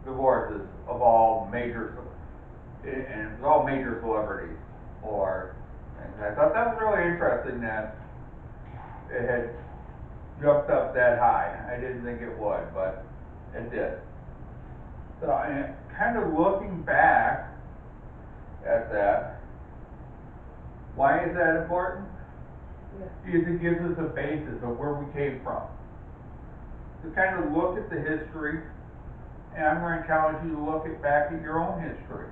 divorces of all major, and it was all major celebrities. And I thought that was really interesting that it had jumped up that high. I didn't think it would, but it did. So, and kind of looking back at that, why is that important? Because it gives us a basis of where we came from. To kind of look at the history, and I'm going to challenge you to look back at your own history.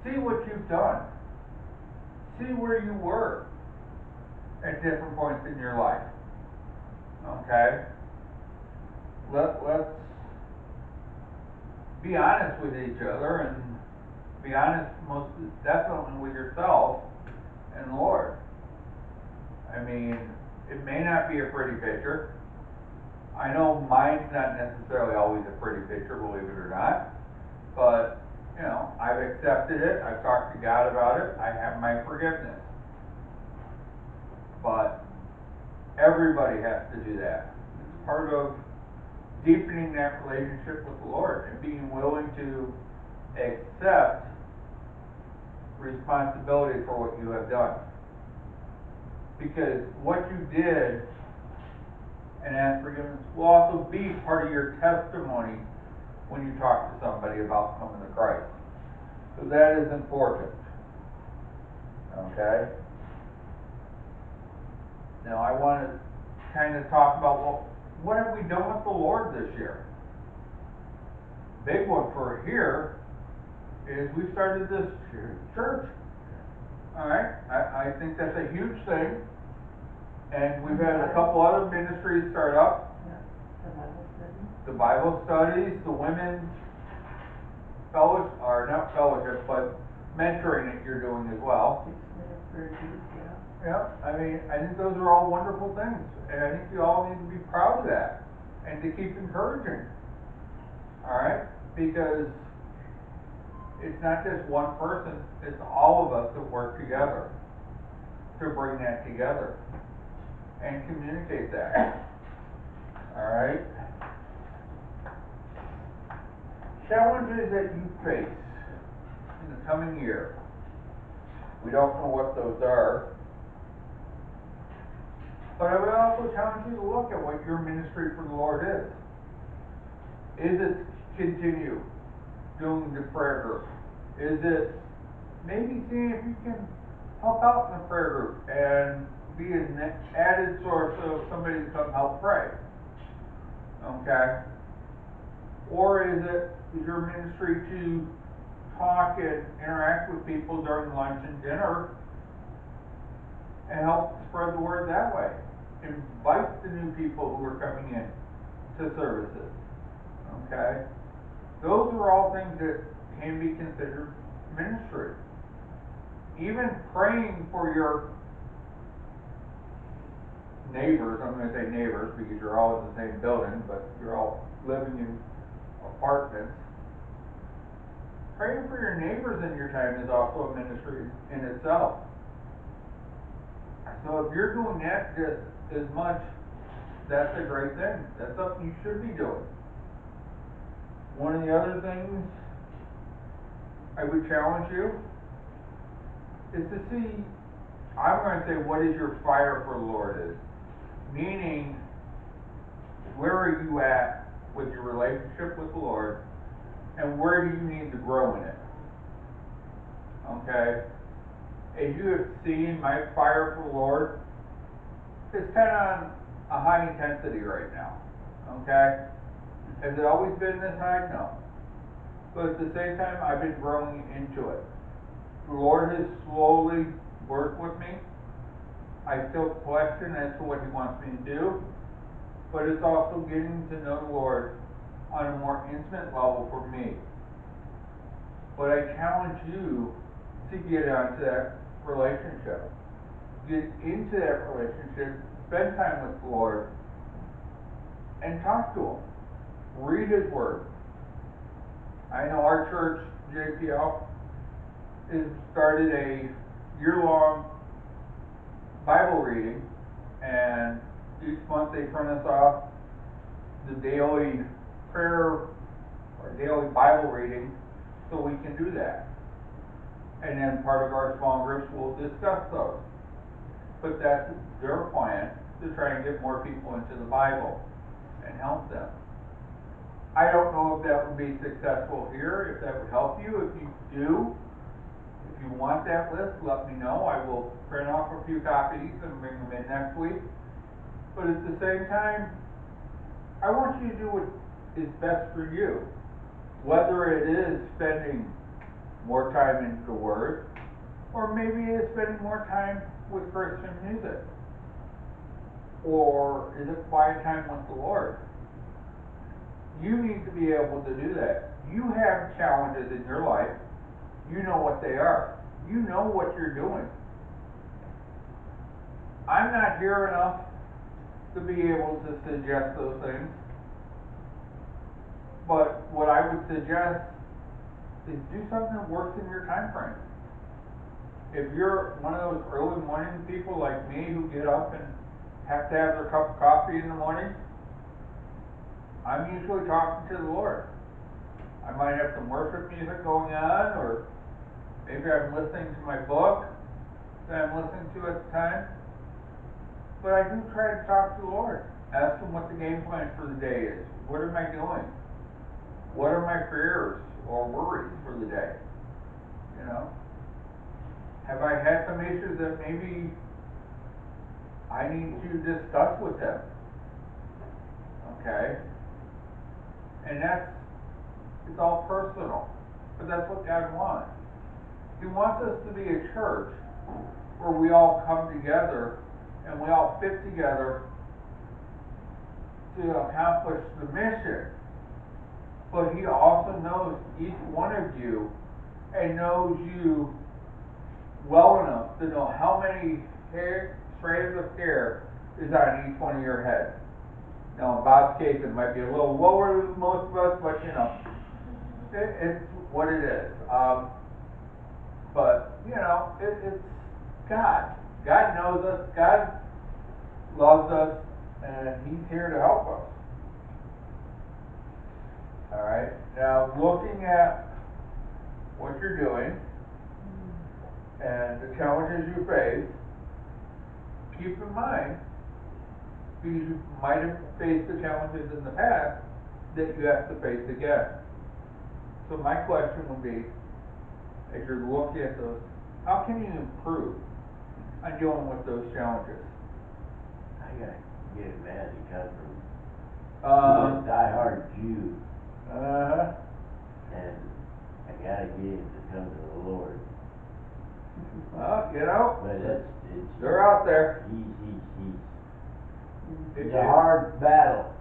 See what you've done. See where you were at different points in your life. Okay? Let's be honest with each other, and be honest most definitely with yourself and the Lord. I mean, it may not be a pretty picture. I know mine's not necessarily always a pretty picture, believe it or not. But, you know, I've accepted it. I've talked to God about it. I have my forgiveness. But everybody has to do that. It's part of deepening that relationship with the Lord and being willing to accept responsibility for what you have done. Because what you did and ask forgiveness will also be part of your testimony when you talk to somebody about coming to Christ. So that is important. Okay? Now I want to kind of talk about, well, what have we done with the Lord this year? Big one for here is we started this church. Alright? I think that's a huge thing. And we've had a couple other ministries start up. The Bible studies, the women's fellowship, or not fellowship, but mentoring that you're doing as well. Yeah, I mean, I think those are all wonderful things. And I think you all need to be proud of that. And to keep encouraging. Alright? Because it's not just one person, it's all of us that work together to bring that together and communicate that. Alright? Challenges that you face in the coming year. We don't know what those are. But I would also challenge you to look at what your ministry for the Lord is. Is it continue doing the prayer group? Is it maybe seeing if you can help out in the prayer group and be an added source of somebody to come help pray? Okay? Or is your ministry to talk and interact with people during lunch and dinner and help spread the word that way? Invite the new people who are coming in to services. Okay? Those are all things that can be considered ministry. Even praying for your neighbors, I'm going to say neighbors because you're all in the same building, but you're all living in apartments. Praying for your neighbors in your time is also a ministry in itself. So if you're doing that just as much, that's a great thing. That's something you should be doing. One of the other things I would challenge you is to see, I'm going to say, what is your fire for the Lord is. Meaning, where are you at with your relationship with the Lord, and where do you need to grow in it? Okay? As you have seen, my fire for the Lord is kind of on a high intensity right now. Okay? Has it always been this high? No. But at the same time, I've been growing into it. The Lord has slowly worked with me. I still question as to what He wants me to do, but it's also getting to know the Lord on a more intimate level for me. But I challenge you to get onto that relationship. Get into that relationship, spend time with the Lord, and talk to Him. Read His Word. I know our church, JPL, has started a year-long Bible reading, and each month they print us off the daily prayer, or daily Bible reading, so we can do that. And then part of our small groups will discuss those. But that's their plan, to try and get more people into the Bible and help them. I don't know if that would be successful here, if that would help you. If you do, if you want that list, let me know. I will print off a few copies and bring them in next week. But at the same time, I want you to do what is best for you. Whether it is spending more time into the Word, or maybe it is spending more time with Christian music. Or is it quiet time with the Lord? You need to be able to do that. You have challenges in your life. You know what they are. You know what you're doing. I'm not here enough to be able to suggest those things. But what I would suggest is do something that works in your time frame. If you're one of those early morning people like me who get up and have to have their cup of coffee in the morning, I'm usually talking to the Lord. I might have some worship music going on, or maybe I'm listening to my book that I'm listening to at the time. But I do try to talk to the Lord. Ask Him what the game plan for the day is. What am I doing? What are my fears or worries for the day? You know? Have I had some issues that maybe I need to discuss with Him? Okay? And it's all personal. But that's what God wants. He wants us to be a church where we all come together and we all fit together to accomplish the mission. But He also knows each one of you and knows you well enough to know how many strands of hair is on each one of your heads. Now, in Bob's case, it might be a little lower than most of us, but you know, it's what it is. But, you know, it's God. God knows us, God loves us, and He's here to help us. Alright, now looking at what you're doing and the challenges you face, keep in mind, because you might have faced the challenges in the past that you have to face again. So my question would be, as you're looking at those, how can you improve on dealing with those challenges? I gotta get a man to come from a diehard Jew. And I gotta get him to come to the Lord. Well, you know, But it's they're out there. It's a hard battle.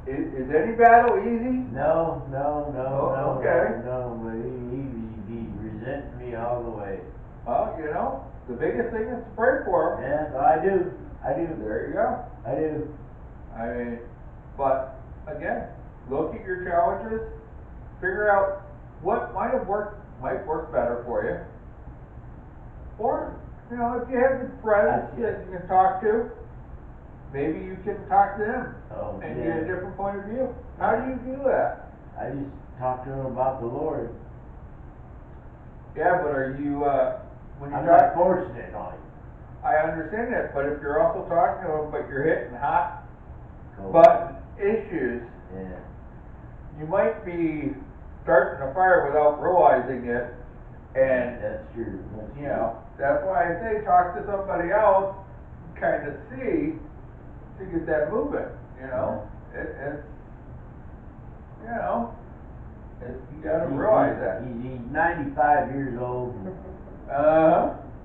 Is any battle easy? No, okay. but he resents me all the way. Well, you know, the biggest thing is to pray for him. Yes, I do. There you go. I do. I mean, but again, look at your challenges, figure out what might work better for you. Or, you know, if you have good friends that you can talk to, maybe you can talk to them and get a different point of view. How do you do that? I just talk to him about the Lord. Yeah, but are you, when you I'm talk, not forcing it on him. I understand that, but if you're also talking to him, but you're hitting hot button issues, Yeah. you might be starting a fire without realizing it, and That's true. you know, that's why I say talk to somebody else, kind of see, to get that moving, you know? It's, you know, you gotta realize that. He's 95 years old.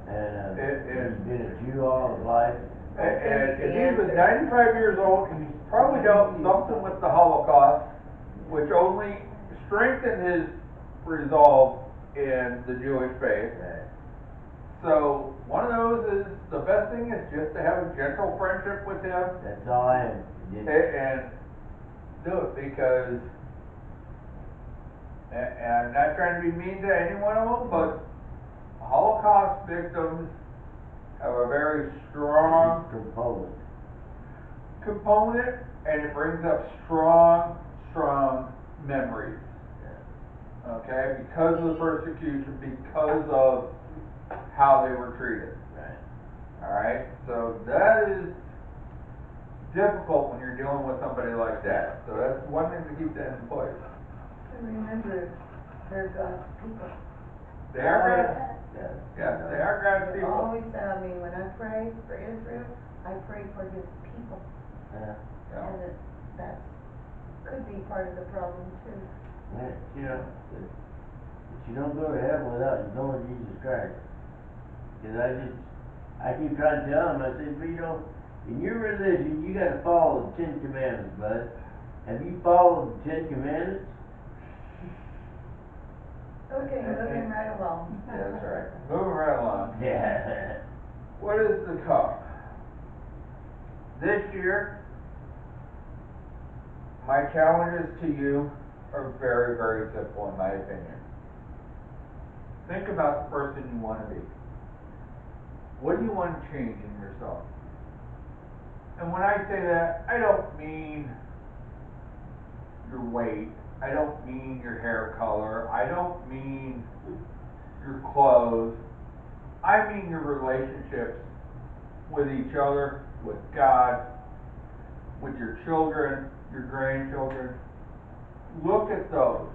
And he's been a Jew all his life. And if he was 95 years old, he's probably dealt something with the Holocaust, which only strengthened his resolve in the Jewish faith. Right. So one of those is, the best thing is just to have a gentle friendship with him. That's all I am. And do it, because, and I'm not trying to be mean to any one of them, but Holocaust victims have a very strong component, and it brings up strong okay, because of the persecution, because of how they were treated. Right. Alright, so that is difficult when you're dealing with somebody like that. So that's one thing to keep that in place. And remember, they're God's people. They are God's, Yeah. yes, they are God's people. Always, when I pray for Israel, I pray for his people. Yeah. Yeah. And that could be part of the problem too. Yeah, you know, but you don't go to heaven without knowing Jesus Christ. Cause I keep trying to tell them, I said, but you know, in your religion, you gotta follow the 10 Commandments, bud. Have you followed the 10 Commandments? Okay, moving right along. Yeah, that's right. Moving right along. Yeah. What is the cup? This year, my challenges to you are very, very simple in my opinion. Think about the person you want to be. What do you want to change in yourself? And when I say that, I don't mean your weight. I don't mean your hair color. I don't mean your clothes. I mean your relationships with each other, with God, with your children, your grandchildren. Look at those,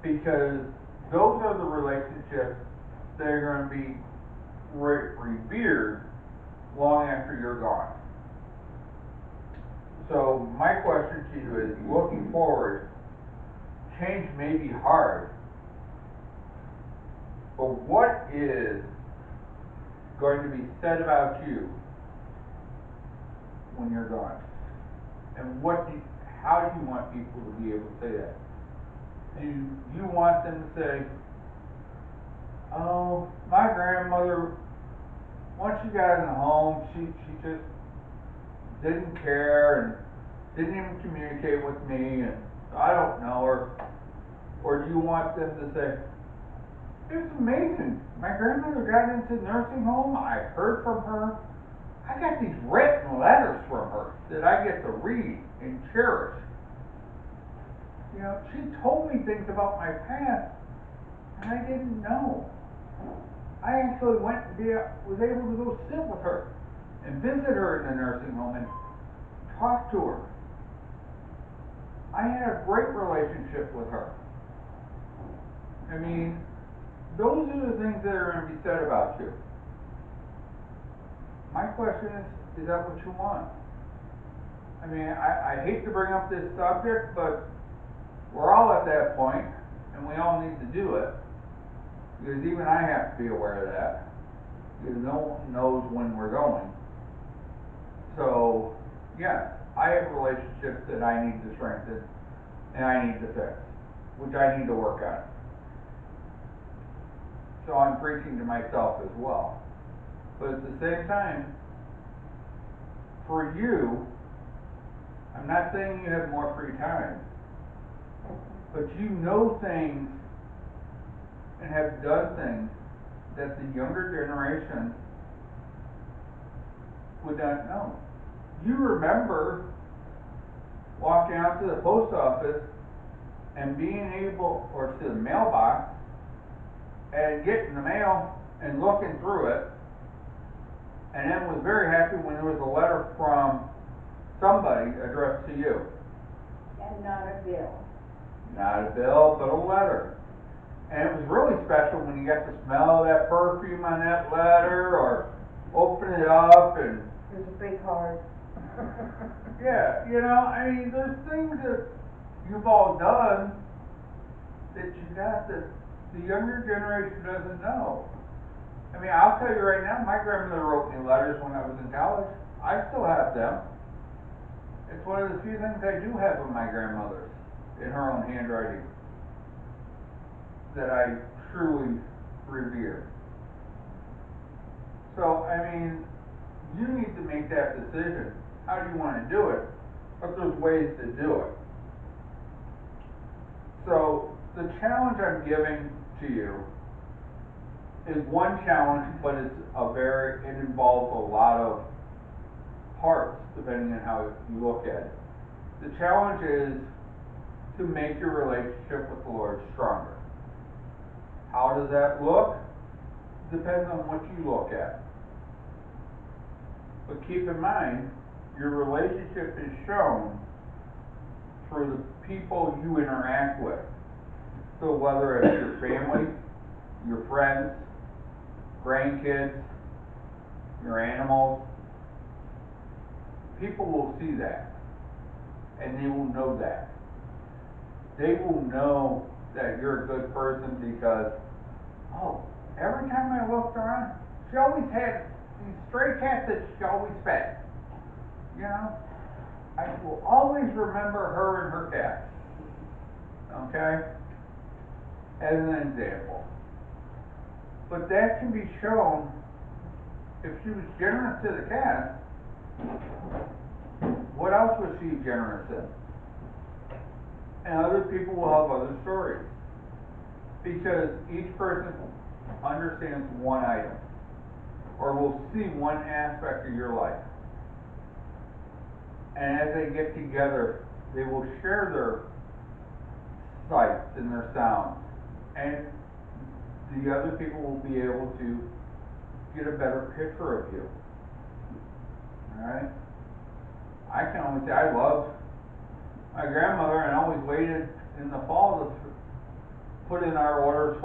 because those are the relationships that are going to be revered long after you're gone. So my question to you is, looking forward, change may be hard, but what is going to be said about you when you're gone? And how do you want people to be able to say that? Do you want them to say, oh, my grandmother, once she got in the home, she just didn't care and didn't even communicate with me, and I don't know her? Or do you want them to say, it was amazing, my grandmother got into nursing home, I heard from her, I got these written letters from her that I get to read and cherish. You know, she told me things about my past and I didn't know. I actually was able to go sit with her and visit her in the nursing home and talk to her. I had a great relationship with her. I mean, those are the things that are going to be said about you. My question is that what you want? I mean, I hate to bring up this subject, but we're all at that point, and we all need to do it, because even I have to be aware of that, because no one knows when we're going. So, yes, I have relationships that I need to strengthen, and I need to fix, which I need to work on. So I'm preaching to myself as well. But at the same time, for you, I'm not saying you have more free time, but you know things and have done things that the younger generation would not know. You remember walking out to the post office and being able, or to the mailbox, and getting the mail and looking through it, and then was very happy when there was a letter from somebody addressed to you. And not a bill. Not a bill, but a letter. And it was really special when you got the smell of that perfume on that letter, or open it up and... There's a big heart. Yeah, you know, I mean, there's things that you've all done that you got that the younger generation doesn't know. I mean, I'll tell you right now, my grandmother wrote me letters when I was in college. I still have them. It's one of the few things I do have of my grandmother's, in her own handwriting, that I truly revere. So, I mean, you need to make that decision. How do you want to do it? But there's ways to do it. So, the challenge I'm giving to you is one challenge, but it involves a lot of parts, depending on how you look at it. The challenge is to make your relationship with the Lord stronger. How does that look? Depends on what you look at. But keep in mind, your relationship is shown through the people you interact with. So whether it's your family, your friends, grandkids, your animals, people will see that. And they will know that. They will know that you're a good person because, oh, every time I looked around, she always had these stray cats that she always fed. You know? I will always remember her and her cat. Okay? As an example. But that can be shown if she was generous to the cat. What else was she generous in? And other people will have other stories. Because each person understands one item. Or will see one aspect of your life. And as they get together, they will share their sights and their sounds. And the other people will be able to get a better picture of you. Alright? I can always say I loved my grandmother and always waited in the fall to put in our orders